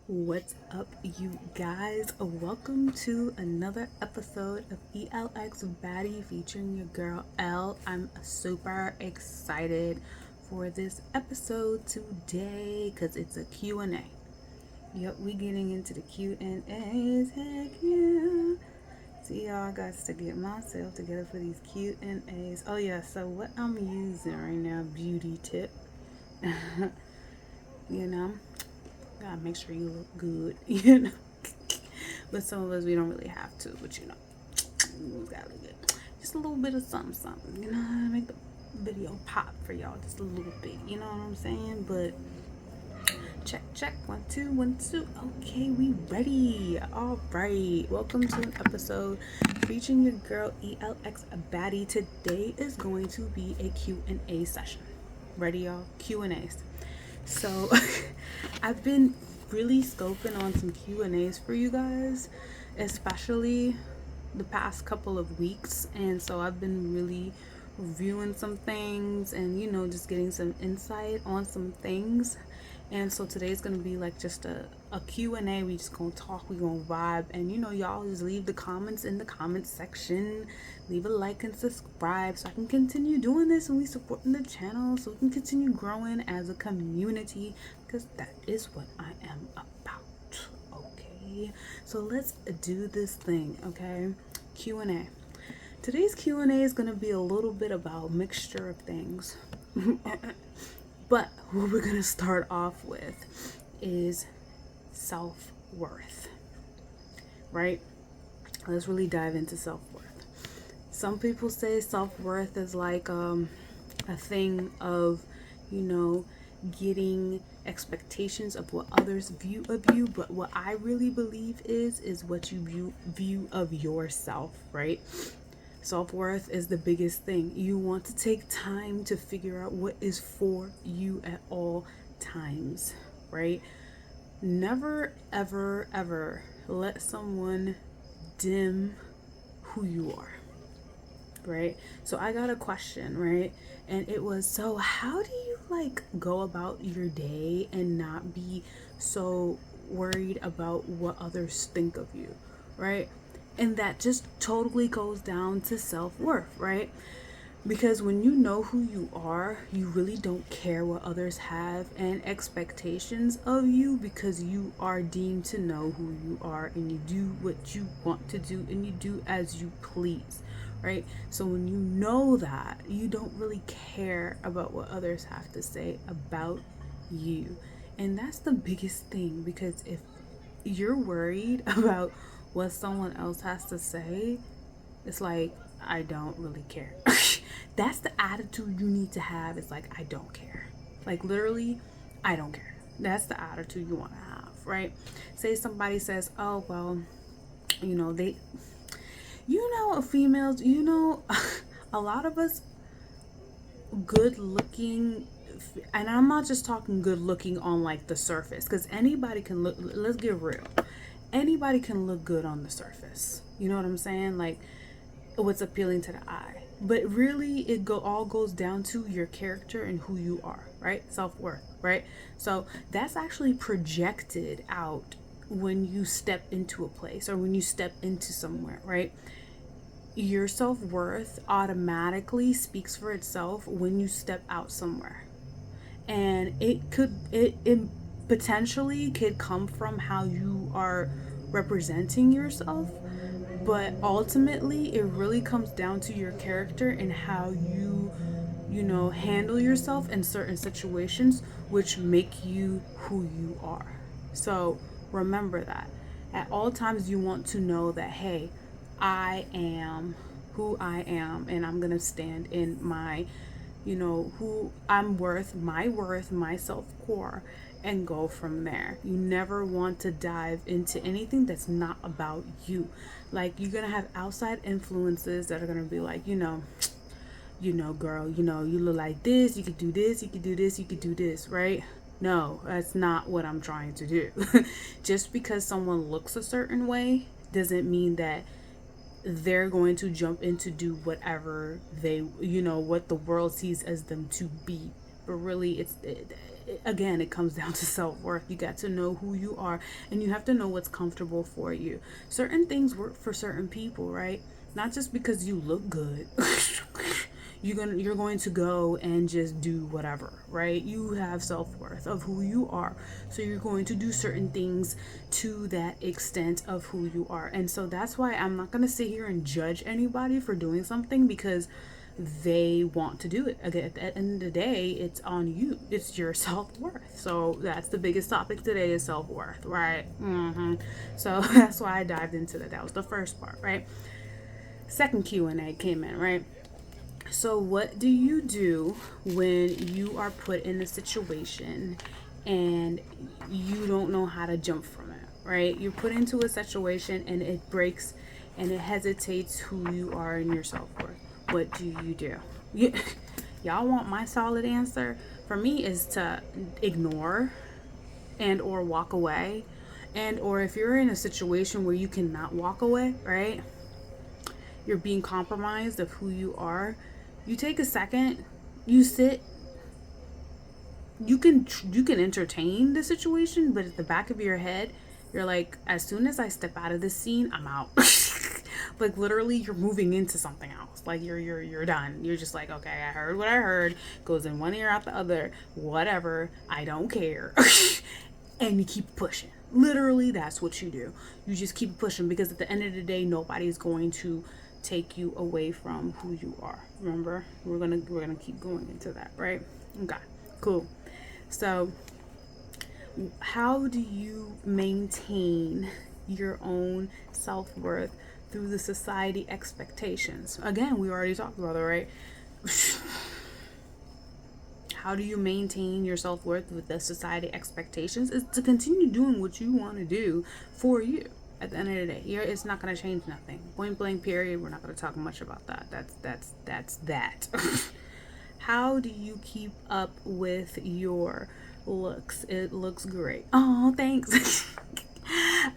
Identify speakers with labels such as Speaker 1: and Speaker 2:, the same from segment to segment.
Speaker 1: What's up, you guys? Welcome to another episode of ELX Baddie featuring your girl L. I'm super excited for this episode today because it's a Q&A. Yep, we getting into the Q&As. Heck yeah. See, y'all got to get myself together for these Q&As. Oh yeah, so what I'm using right now, beauty tip. you know, gotta make sure you look good, But some of us, we don't really have to, but we gotta look good. Just a little bit of something, make the video pop for y'all just a little bit, you know what I'm saying? But check, 1 2 1 2. Okay, we ready. All right, welcome to an episode featuring your girl ELX Baddie. Today is going to be a Q&A session. Ready, y'all? Q&As. So I've been really scoping on some Q&As for you guys, especially the past couple of weeks. And so I've been really reviewing some things and, just getting some insight on some things. And so today's going to be like just a Q&A. We just going to talk, we going to vibe. And, y'all just leave the comments in the comment section. Leave a like and subscribe so I can continue doing this and we supporting the channel so we can continue growing as a community because that is what I am about. Okay, so let's do this thing. Okay, Q&A. Today's Q&A is going to be a little bit about mixture of things. But what we're going to start off with is self-worth, right? Let's really dive into self-worth. Some people say self-worth is like a thing of, getting expectations of what others view of you. But what I really believe is what you view of yourself, right? Self-worth is the biggest thing. You want to take time to figure out what is for you at all times, right? Never, ever, ever let someone dim who you are, right? So I got a question, right? And it was, so how do you go about your day and not be so worried about what others think of you, right? And that just totally goes down to self-worth, right? Because when you know who you are, you really don't care what others have and expectations of you because you are deemed to know who you are and you do what you want to do and you do as you please, right? So when you know that, you don't really care about what others have to say about you. And that's the biggest thing, because if you're worried about what someone else has to say, it's like, I don't really care. That's the attitude you need to have. It's like, I don't care. Like, literally, I don't care. That's the attitude you want to have, right? Say somebody says, oh, well, they, females, a lot of us good looking, and I'm not just talking good looking on like the surface, because anybody can look, let's get real, anybody can look good on the surface, you know what I'm saying, like what's appealing to the eye, but really it all goes down to your character and who you are, right? Self-worth, right? So that's actually projected out when you step into a place or when you step into somewhere, right? Your self-worth automatically speaks for itself when you step out somewhere, and it potentially could come from how you are representing yourself, but ultimately it really comes down to your character and how you handle yourself in certain situations, which make you who you are. So remember that at all times you want to know that, hey, I am who I am and I'm gonna stand in my, who I'm worth, my self core, and go from there. You never want to dive into anything that's not about you. Like, you're gonna have outside influences that are gonna be like, girl, you look like this, you could do this, you could do this, you could do this, right? No, that's not what I'm trying to do. Just because someone looks a certain way doesn't mean that they're going to jump in to do whatever what the world sees as them to be. But really, again, it comes down to self-worth. You got to know who you are, and you have to know what's comfortable for you. Certain things work for certain people, right? Not just because you look good. You're going to go and just do whatever, right? You have self-worth of who you are, so you're going to do certain things to that extent of who you are. And so that's why I'm not going to sit here and judge anybody for doing something because they want to do it. Again, at the end of the day, it's on you. It's your self-worth. So that's the biggest topic today, is self-worth, right? So that's why I dived into that. That was the first part, right? Second Q&A came in, right? So what do you do when you are put in a situation and you don't know how to jump from it, right? You're put into a situation and it breaks and it hesitates who you are and your self-worth. What do you do? Y'all want my solid answer? For me is to ignore and or walk away. And or if you're in a situation where you cannot walk away, right? You're being compromised of who you are. You take a second, you sit, you can entertain the situation, but at the back of your head, you're like, as soon as I step out of this scene, I'm out. Like literally, you're moving into something else. Like you're done. You're just like, okay, I heard what I heard. Goes in one ear out the other. Whatever. I don't care. And you keep pushing. Literally, that's what you do. You just keep pushing because at the end of the day, nobody's going to take you away from who you are. Remember, we're gonna keep going into that, right? Okay, cool. So how do you maintain your own self-worth through the society expectations? Again, we already talked about it, right? How do you maintain your self-worth with the society expectations? Is to continue doing what you want to do for you. At the end of the day, it's not going to change nothing. Point blank, period. We're not going to talk much about that. That's that. How do you keep up with your looks? It looks great. Oh, thanks.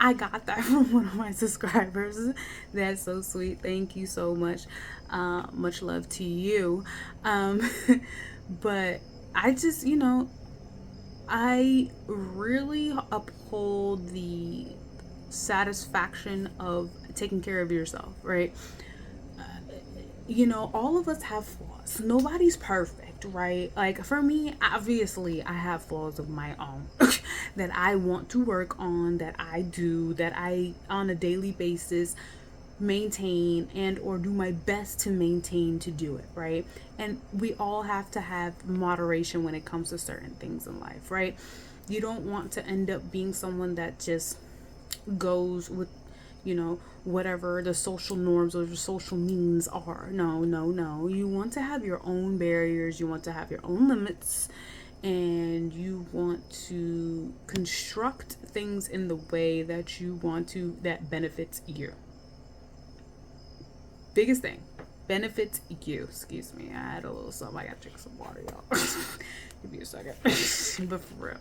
Speaker 1: I got that from one of my subscribers. That's so sweet. Thank you so much. Much love to you. But I just, I really uphold the satisfaction of taking care of yourself, right? All of us have flaws. Nobody's perfect, right? Like for me, obviously, I have flaws of my own that I want to work on, that I do, that I on a daily basis maintain and or do my best to maintain to do it, right? And we all have to have moderation when it comes to certain things in life, right? You don't want to end up being someone that just goes with whatever the social norms or the social means are. No, you want to have your own barriers, you want to have your own limits, and you want to construct things in the way that you want to, that benefits you. Biggest thing, benefits you. Excuse me, I had a little something. I gotta drink some water, y'all. Give me a second. But for real,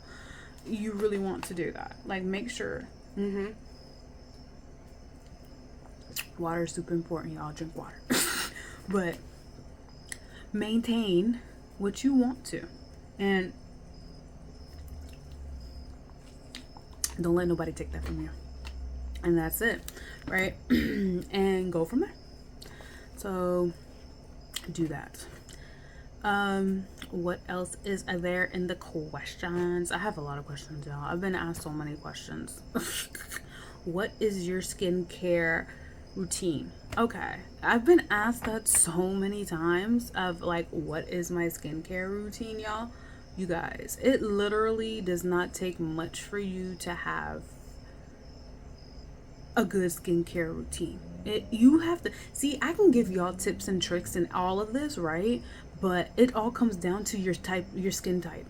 Speaker 1: you really want to do that. Like make sure water is super important, y'all. Drink water. But maintain what you want to, and don't let nobody take that from you. And that's it, right? And go from there. So do that. What else is there in the questions? I have a lot of questions, y'all. I've been asked so many questions. What is your skincare routine? Okay, I've been asked that so many times of like, what is my skincare routine, y'all? You guys, it literally does not take much for you to have a good skincare routine. You have to see, I can give y'all tips and tricks and all of this, right? But it all comes down to your skin type,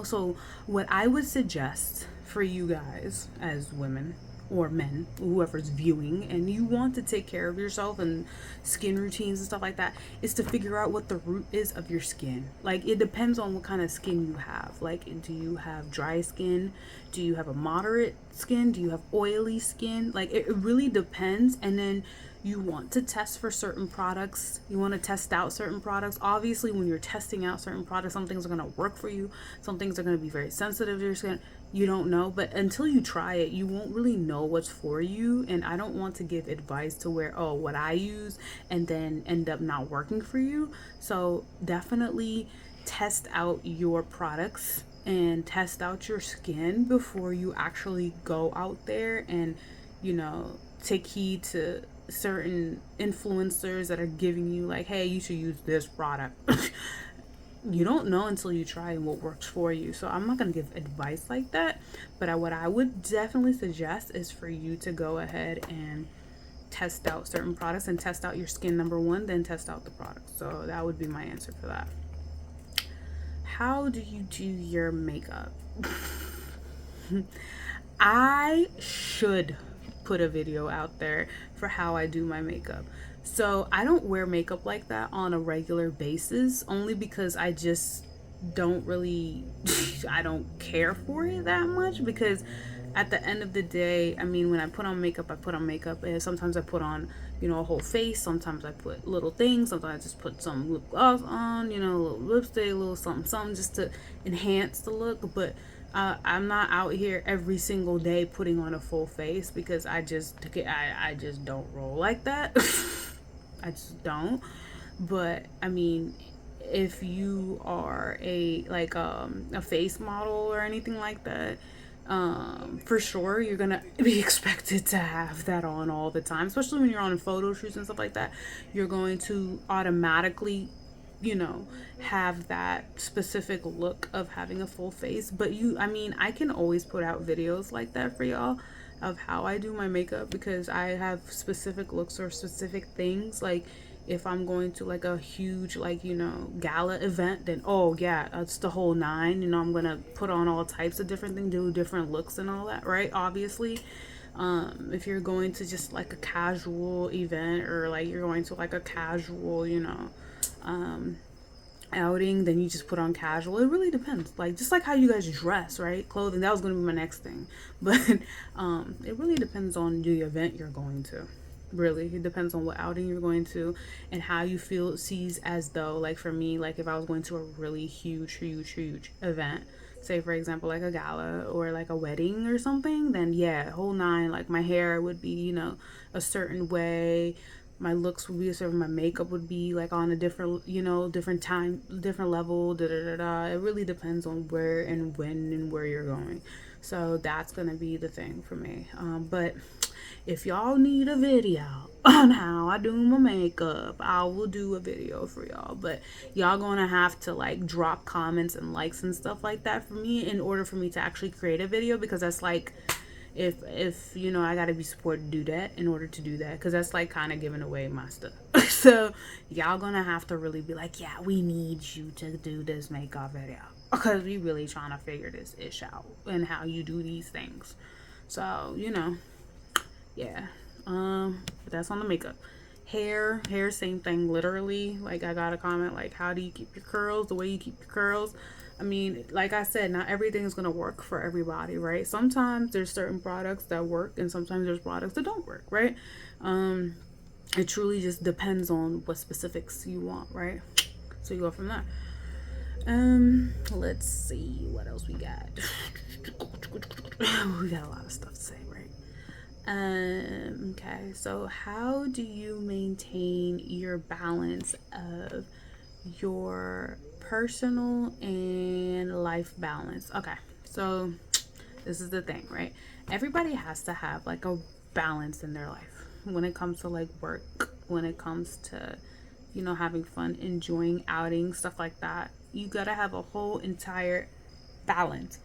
Speaker 1: So what I would suggest for you guys as women or men, whoever's viewing, and you want to take care of yourself and skin routines and stuff like that, is to figure out what the root is of your skin. Like it depends on what kind of skin you have. Like, do you have dry skin? Do you have a moderate skin? Do you have oily skin? Like it really depends. And then you want to test for certain products. You want to test out certain products. Obviously, when you're testing out certain products, some things are going to work for you. Some things are going to be very sensitive to your skin. You don't know. But until you try it, you won't really know what's for you. And I don't want to give advice to where, oh, what I use and then end up not working for you. So definitely test out your products and test out your skin before you actually go out there and, take heed to certain influencers that are giving you like, hey, you should use this product. You don't know until you try and what works for you. So I'm not going to give advice like that, but what I would definitely suggest is for you to go ahead and test out certain products and test out your skin, number one, then test out the product. So that would be my answer for that. How do you do your makeup? I should put a video out there for how I do my makeup. So I don't wear makeup like that on a regular basis, only because I just don't really I don't care for it that much, because at the end of the day, I mean, when I put on makeup, I put on makeup, and sometimes I put on, a whole face, sometimes I put little things, sometimes I just put some lip gloss on, a little lipstick, a little something just to enhance the look. But I'm not out here every single day putting on a full face, because I just don't roll like that. I just don't. But I mean, if you are a face model or anything like that, for sure you're gonna be expected to have that on all the time, especially when you're on photo shoots and stuff like that. You're going to automatically, have that specific look of having a full face. But I mean, I can always put out videos like that for y'all of how I do my makeup, because I have specific looks or specific things. Like if I'm going to like a huge gala event, then oh yeah, it's the whole nine. I'm gonna put on all types of different things, do different looks and all that, right? Obviously. If you're going to just like a casual event, or like you're going to like a casual, um, outing, then you just put on casual. It really depends. Like just like how you guys dress, right? Clothing. That was gonna be my next thing, but it really depends on the event you're going to. Really, it depends on what outing you're going to and how you feel sees as though, like for me, like if I was going to a really huge event, say for example like a gala or like a wedding or something, then yeah, whole nine. Like my hair would be a certain way, my looks would be a certain, my makeup would be like on a different different time, different level, da da da da. It really depends on where and when and where you're going. So that's gonna be the thing for me. But if y'all need a video on how I do my makeup, I will do a video for y'all. But y'all gonna have to like drop comments and likes and stuff like that for me in order for me to actually create a video, because that's like, if I gotta be supported to do that in order to do that, because that's like kind of giving away my stuff. So y'all gonna have to really be like, yeah, we need you to do this makeup video, because we really trying to figure this ish out and how you do these things. So yeah. But that's on the makeup. Hair, same thing. Literally, like I got a comment like, how do you keep your curls? The way you keep your curls. I mean, like I said, not everything is gonna work for everybody, right? Sometimes there's certain products that work, and sometimes there's products that don't work, right? It truly just depends on what specifics you want, right? So you go from there. Let's see what else we got. We got a lot of stuff to say, right? Okay, so how do you maintain your balance of your personal and life balance? Okay, so this is the thing, right? Everybody has to have like a balance in their life when it comes to like work, when it comes to, having fun, enjoying outings, stuff like that. You gotta have a whole entire balance.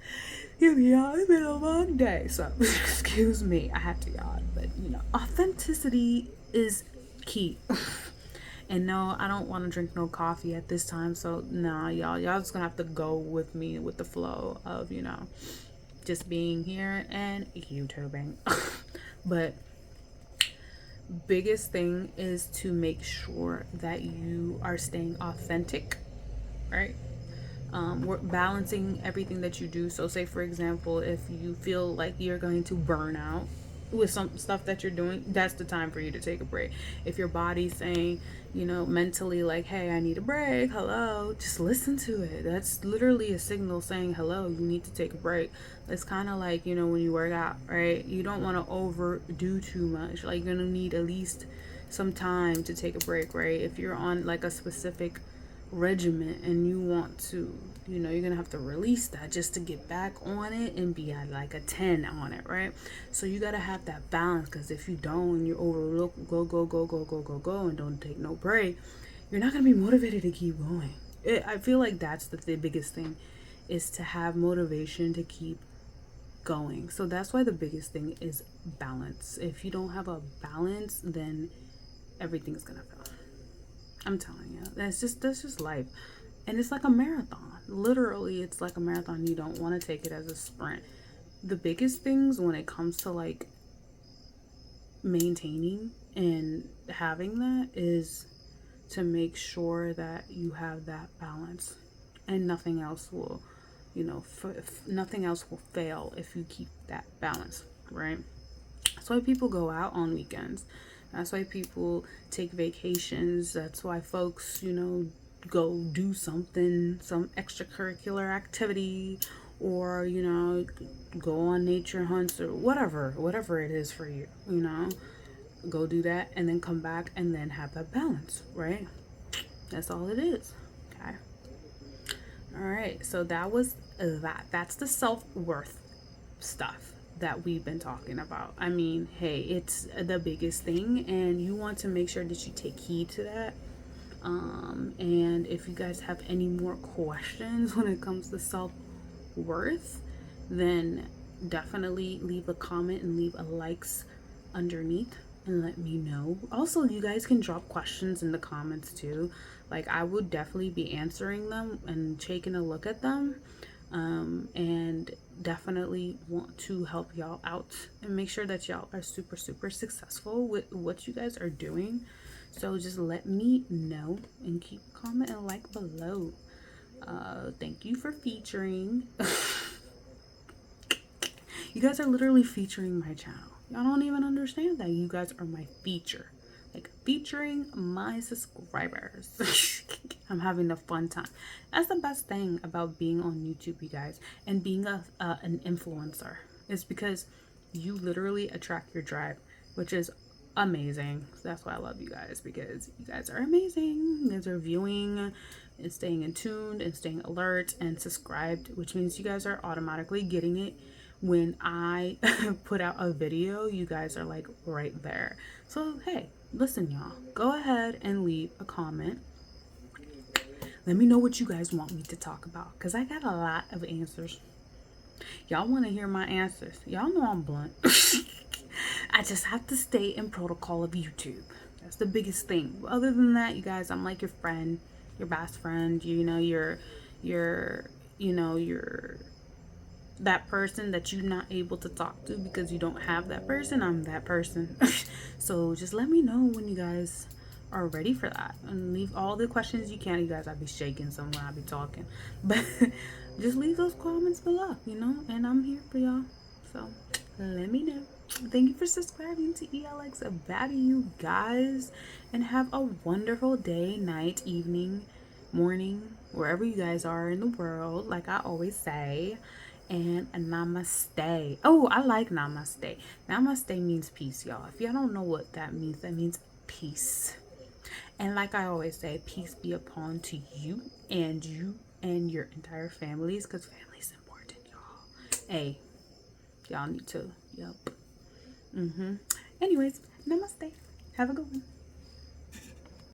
Speaker 1: Yeah, it's been a long day, so excuse me, I have to yawn. But authenticity is key. And no, I don't want to drink no coffee at this time, so nah, y'all just gonna have to go with me with the flow of just being here and YouTubing. But biggest thing is to make sure that you are staying authentic, right? We're balancing everything that you do. So say for example, if you feel like you're going to burn out, with some stuff that you're doing, that's the time for you to take a break. If your body's saying, mentally, like, hey, I need a break, hello, just listen to it. That's literally a signal saying, hello, you need to take a break. It's kind of like, when you work out, right? You don't want to overdo too much. Like, you're going to need at least some time to take a break, right? If you're on like a specific regiment and you want to, you're gonna have to release that just to get back on it and be at like a 10 on it, right? So you gotta have that balance, because if you don't and you overlook, go and don't take no break, you're not gonna be motivated to keep going. I feel like that's the biggest thing, is to have motivation to keep going. So that's why the biggest thing is balance. If you don't have a balance, then everything's gonna fail. I'm telling you, that's just life. And it's like a marathon. Literally, it's like a marathon. You don't want to take it as a sprint. The biggest things when it comes to like maintaining and having that is to make sure that you have that balance, and nothing else will, nothing else will fail if you keep that balance, right? That's why people go out on weekends. That's why people take vacations. That's why folks, go do something, some extracurricular activity, or, go on nature hunts or whatever it is for you, go do that and then come back and then have that balance, right? That's all it is. Okay. All right. So that was that. That's the self-worth stuff that we've been talking about. I mean, hey, it's the biggest thing, and you want to make sure that you take heed to that. And if you guys have any more questions when it comes to self worth, then definitely leave a comment and leave a likes underneath and let me know. Also, you guys can drop questions in the comments too. Like, I would definitely be answering them and taking a look at them. And definitely want to help y'all out and make sure that y'all are super, super successful with what you guys are doing. So just let me know and keep a comment and like below. Thank you for featuring. You guys are literally featuring my channel. Y'all don't even understand that you guys are my feature. Like, featuring my subscribers. I'm having a fun time. That's the best thing about being on YouTube, you guys, and being an influencer, is because you literally attract your tribe, which is amazing. So that's why I love you guys, because you guys are amazing. You guys are viewing and staying in tuned and staying alert and subscribed, which means you guys are automatically getting it when I put out a video. You guys are like right there. So hey, listen, y'all, go ahead and leave a comment. Let me know what you guys want me to talk about, because I got a lot of answers. Y'all want to hear my answers. Y'all know I'm blunt. I just have to stay in protocol of YouTube. That's the biggest thing. Other than that, you guys, I'm like your friend, your best friend. You're that person that you're not able to talk to because you don't have that person. I'm that person. So just let me know when you guys are ready for that, and leave all the questions you can. You guys, I'll be shaking somewhere, I'll be talking, but just leave those comments below, and I'm here for y'all. So let me know. Thank you for subscribing to ELX About You guys, and have a wonderful day, night, evening, morning, wherever you guys are in the world, like I always say. And namaste. Oh, I like namaste. Namaste means peace, y'all. If y'all don't know what that means peace. And like I always say, peace be upon to you and your entire families, because family's important, y'all. Hey, y'all need to, yep. Anyways, namaste. Have a good one.